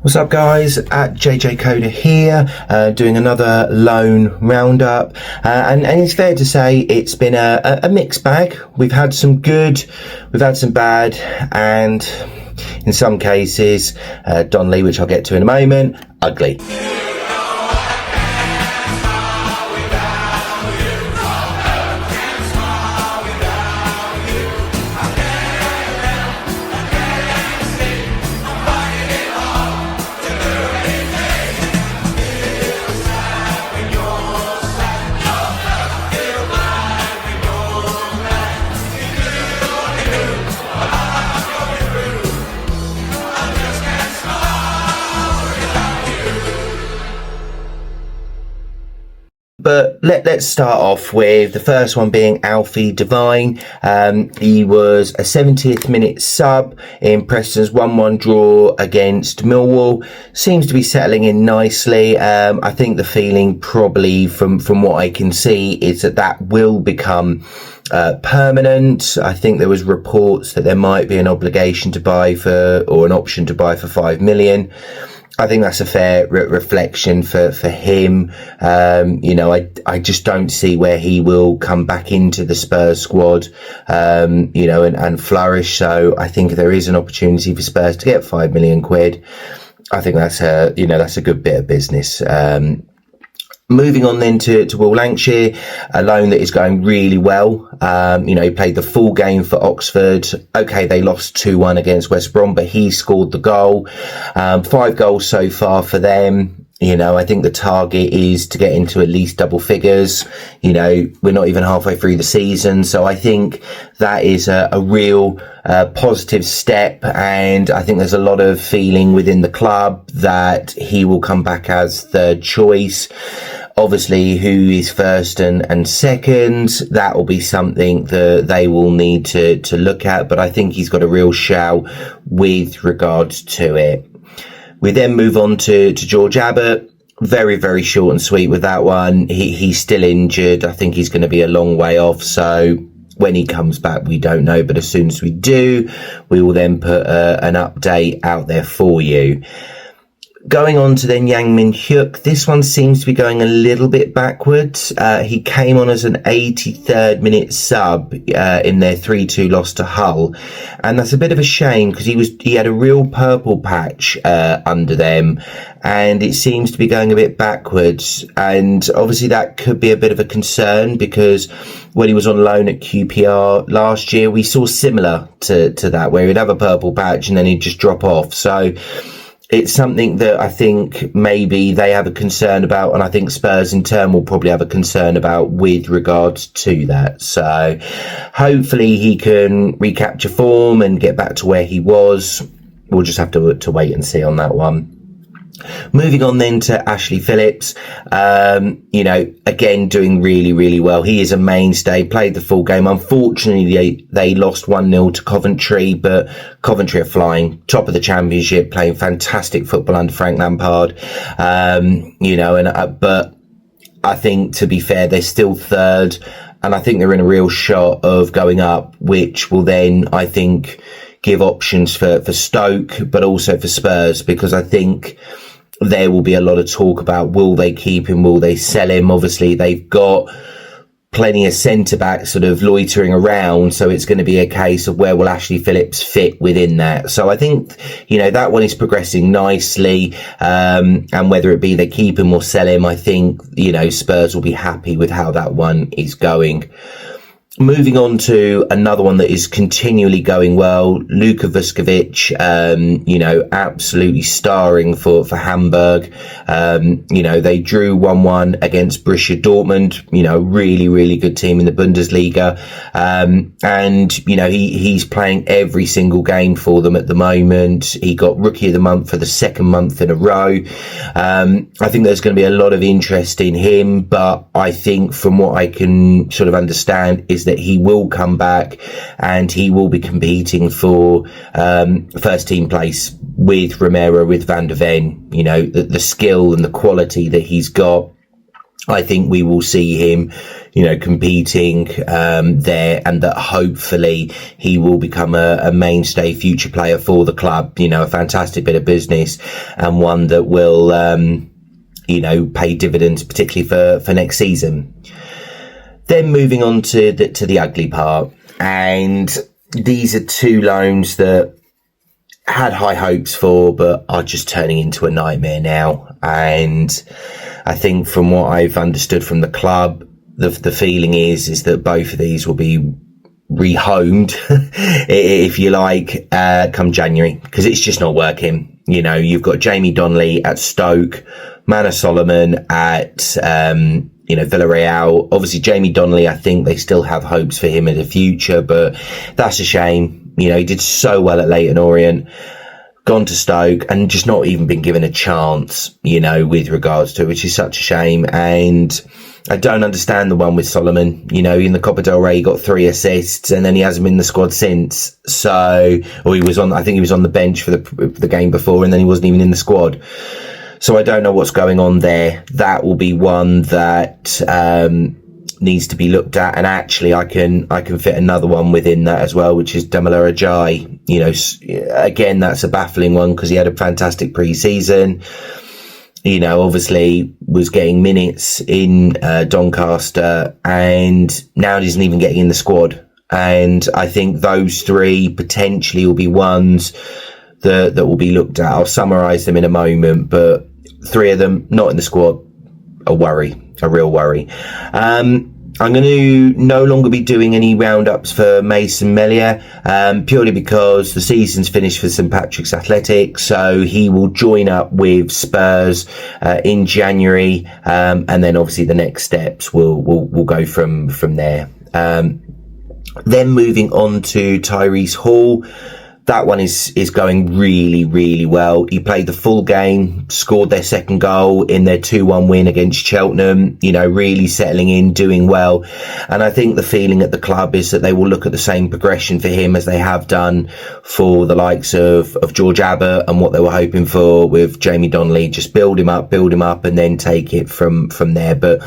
What's up, guys? At JJ Coda here, doing another loan roundup, and it's fair to say it's been a mixed bag. We've had some good, we've had some bad, and in some cases, Donnelly, which I'll get to in a moment, ugly. But let's start off with the first one being Alfie Devine. He was a 70th minute sub in Preston's 1-1 draw against Millwall. Seems to be settling in nicely. I think the feeling probably from what I can see is that will become permanent. I think there was reports that there might be an obligation to buy for, or an option to buy for 5 million. I think that's a fair reflection for him. I just don't see where he will come back into the Spurs squad, and flourish. So I think if there is an opportunity for Spurs to get 5 million quid, I think that's a good bit of business. Moving on then to Will Lancashire, a loan that is going really well. He played the full game for Oxford. Okay, they lost 2-1 against West Brom, but he scored the goal. 5 goals so far for them. I think the target is to get into at least double figures. We're not even halfway through the season. So I think that is a real positive step. And I think there's a lot of feeling within the club that he will come back as third choice. Obviously, who is first and second, that will be something that they will need to look at. But I think he's got a real shout with regards to it. We then move on to George Abbott. Very, very short and sweet with that one. He's still injured. I think he's going to be a long way off. So when he comes back, we don't know. But as soon as we do, we will then put an update out there for you. Going on to then Yang Min Hyuk, this one seems to be going a little bit backwards. He came on as an 83rd minute sub in their 3-2 loss to Hull, and that's a bit of a shame because he had a real purple patch under them, and it seems to be going a bit backwards. And obviously that could be a bit of a concern because when he was on loan at QPR last year, we saw similar to that, where he'd have a purple patch and then he'd just drop off. So it's something that I think maybe they have a concern about, and I think Spurs in turn will probably have a concern about with regards to that. So hopefully he can recapture form and get back to where he was. We'll just have to wait and see on that one. Moving on then to Ashley Phillips, again, doing really, really well. He is a mainstay, played the full game. Unfortunately, they lost 1-0 to Coventry, but Coventry are flying, top of the championship, playing fantastic football under Frank Lampard. But I think, to be fair, they're still third, and I think they're in a real shot of going up, which will then, I think, give options for Stoke, but also for Spurs, because I think there will be a lot of talk about will they keep him, will they sell him. Obviously, they've got plenty of centre-backs sort of loitering around, so it's going to be a case of where will Ashley Phillips fit within that. So I think, that one is progressing nicely, and whether it be they keep him or sell him, I think, Spurs will be happy with how that one is going. Moving on to another one that is continually going well, Luka Vuskovic, absolutely starring for Hamburg. They drew 1-1 against Borussia Dortmund, really, really good team in the Bundesliga. He's playing every single game for them at the moment. He got Rookie of the Month for the second month in a row. I think there's going to be a lot of interest in him, but I think from what I can sort of understand is that he will come back and he will be competing for first team place with Romero, with Van der Ven. The skill and the quality that he's got I think we will see him, competing there, and that hopefully he will become a mainstay future player for the club. A fantastic bit of business, and one that will, pay dividends, particularly for next season. Then moving on to the ugly part, and these are two loans that had high hopes for, but are just turning into a nightmare now. And I think from what I've understood from the club, the feeling is that both of these will be rehomed, if you like, come January, because it's just not working. You've got Jamie Donnelly at Stoke, Mana Solomon at Villarreal. Obviously, Jamie Donnelly, I think they still have hopes for him in the future, but that's a shame. He did so well at Leyton Orient, gone to Stoke, and just not even been given a chance, with regards to it, which is such a shame. And I don't understand the one with Solomon. In the Copa del Rey, he got 3 assists, and then he hasn't been in the squad since. I think he was on the bench for the game before, and then he wasn't even in the squad. So I don't know what's going on there. That will be one that needs to be looked at. And actually, I can fit another one within that as well, which is Damola Ajayi. Again, that's a baffling one because he had a fantastic pre-season. Obviously was getting minutes in Doncaster, and now he isn't even getting in the squad. And I think those three potentially will be ones that will be looked at. I'll summarise them in a moment, but 3 of them not in the squad, a real worry. I'm going to no longer be doing any roundups for Mason Melia, purely because the season's finished for St Patrick's Athletic, so he will join up with Spurs in January, and then obviously the next steps will go from there. Then moving on to Tyrese Hall. That one is going really, really well. He played the full game, scored their second goal in their 2-1 win against Cheltenham, really settling in, doing well. And I think the feeling at the club is that they will look at the same progression for him as they have done for the likes of George Abbott and what they were hoping for with Jamie Donnelly. Just build him up, and then take it from there. But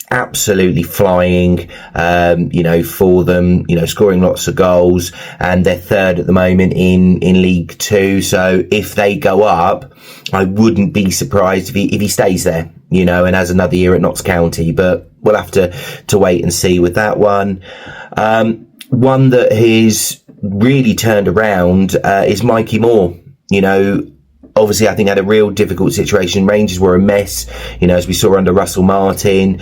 absolutely flying, for them, scoring lots of goals, and they're third at the moment in League Two. So if they go up, I wouldn't be surprised if he stays there, and has another year at Notts County, but we'll have to wait and see with that one. One that has really turned around, is Mikey Moore. Obviously I think had a real difficult situation. Rangers were a mess, as we saw under Russell Martin.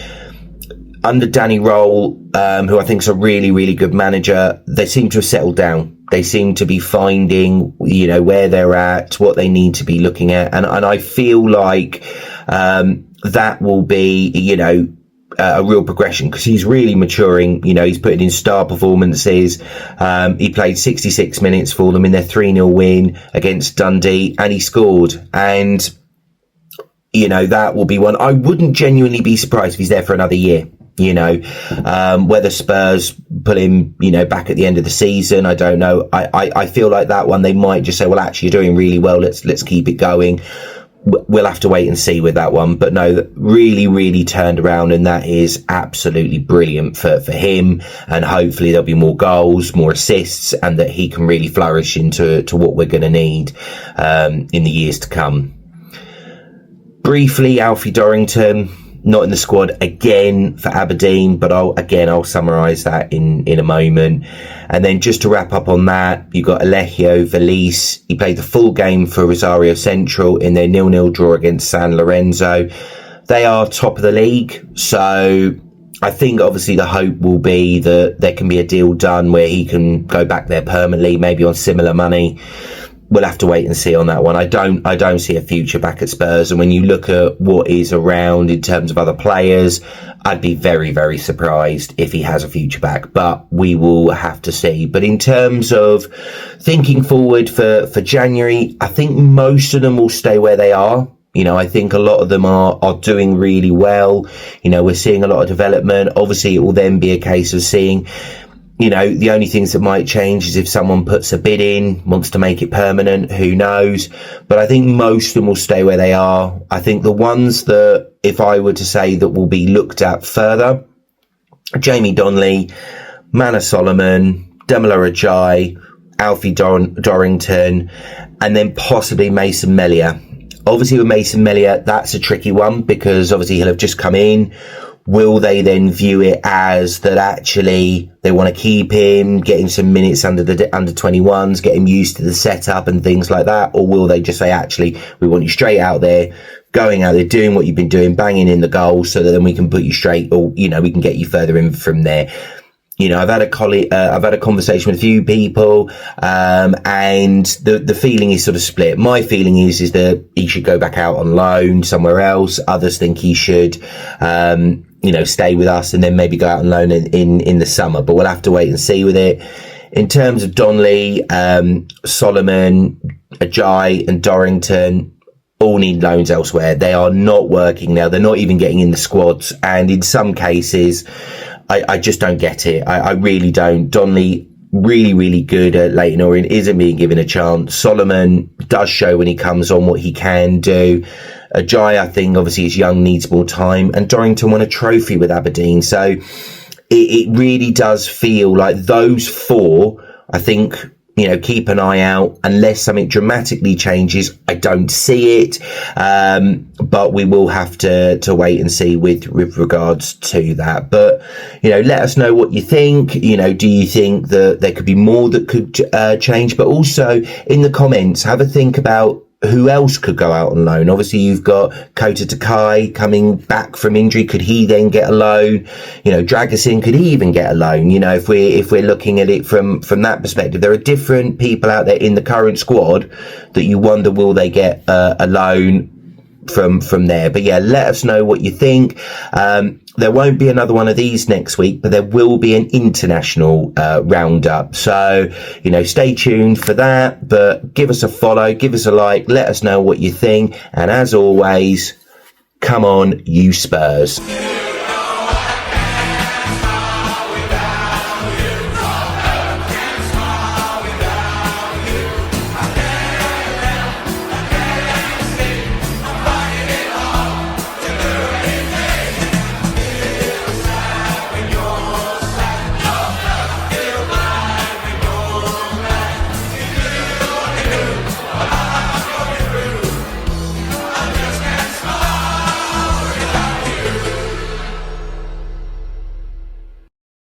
Under Danny Roll, who I think is a really, really good manager, they seem to have settled down. They seem to be finding, where they're at, what they need to be looking at. And I feel like that will be, a real progression because he's really maturing. He's putting in star performances. He played 66 minutes for them in their 3-0 win against Dundee, and he scored. And, that will be one. I wouldn't genuinely be surprised if he's there for another year. Whether Spurs pull him, back at the end of the season, I don't know. I feel like that one, they might just say, well, actually, you're doing really well. Let's keep it going. We'll have to wait and see with that one. But no, really, really turned around, and that is absolutely brilliant for him. And hopefully there'll be more goals, more assists, and that he can really flourish into what we're going to need in the years to come. Briefly, Alfie Dorrington, not in the squad again for Aberdeen, but I'll summarise that in a moment. And then just to wrap up on that, you've got Alejio Valise. He played the full game for Rosario Central in their 0-0 draw against San Lorenzo. They are top of the league, so I think obviously the hope will be that there can be a deal done where he can go back there permanently, maybe on similar money. We'll have to wait and see on that one. I don't see a future back at Spurs. And when you look at what is around in terms of other players, I'd be very, very surprised if he has a future back. But we will have to see. But in terms of thinking forward for January, I think most of them will stay where they are. I think a lot of them are doing really well. We're seeing a lot of development. Obviously, it will then be a case of seeing The only things that might change is if someone puts a bid in, wants to make it permanent, who knows? But I think most of them will stay where they are. I think the ones that, if I were to say that will be looked at further, Jamie Donnelly, Manor Solomon, Demola Ajay, Alfie Dorrington, and then possibly Mason Melia. Obviously with Mason Melia, that's a tricky one because obviously he'll have just come in. Will they then view it as that actually they want to keep him, get him some minutes under the under 21s, get him used to the setup and things like that? Or will they just say, actually, we want you straight out there, going out there, doing what you've been doing, banging in the goals so that then we can put you straight, or, we can get you further in from there. I've had a conversation with a few people, and the feeling is sort of split. My feeling is that he should go back out on loan somewhere else. Others think he should, stay with us and then maybe go out on loan in the summer, but we'll have to wait and see with it. In terms of Donnelly, Solomon, Ajay and Dorrington, all need loans elsewhere. They are not working now. They're not even getting in the squads. And in some cases, I just don't get it. I really don't. Donnelly, really, really good at Leyton Orient, isn't being given a chance. Solomon does show when he comes on what he can do. Ajay, I think, obviously is young, needs more time. And Dorrington won a trophy with Aberdeen. So it really does feel like those four, I think, keep an eye out unless something dramatically changes. I don't see it. But we will have to wait and see with regards to that. But, let us know what you think. Do you think that there could be more that could change? But also in the comments, have a think about who else could go out on loan. Obviously, you've got Kota Takai coming back from injury. Could he then get a loan? Dragusin, could he even get a loan? If we're looking at it from that perspective, there are different people out there in the current squad that you wonder, will they get a loan from there? But yeah, let us know what you think. There won't be another one of these next week, but there will be an international roundup. So, stay tuned for that. But give us a follow, give us a like, let us know what you think. And as always, come on, you Spurs.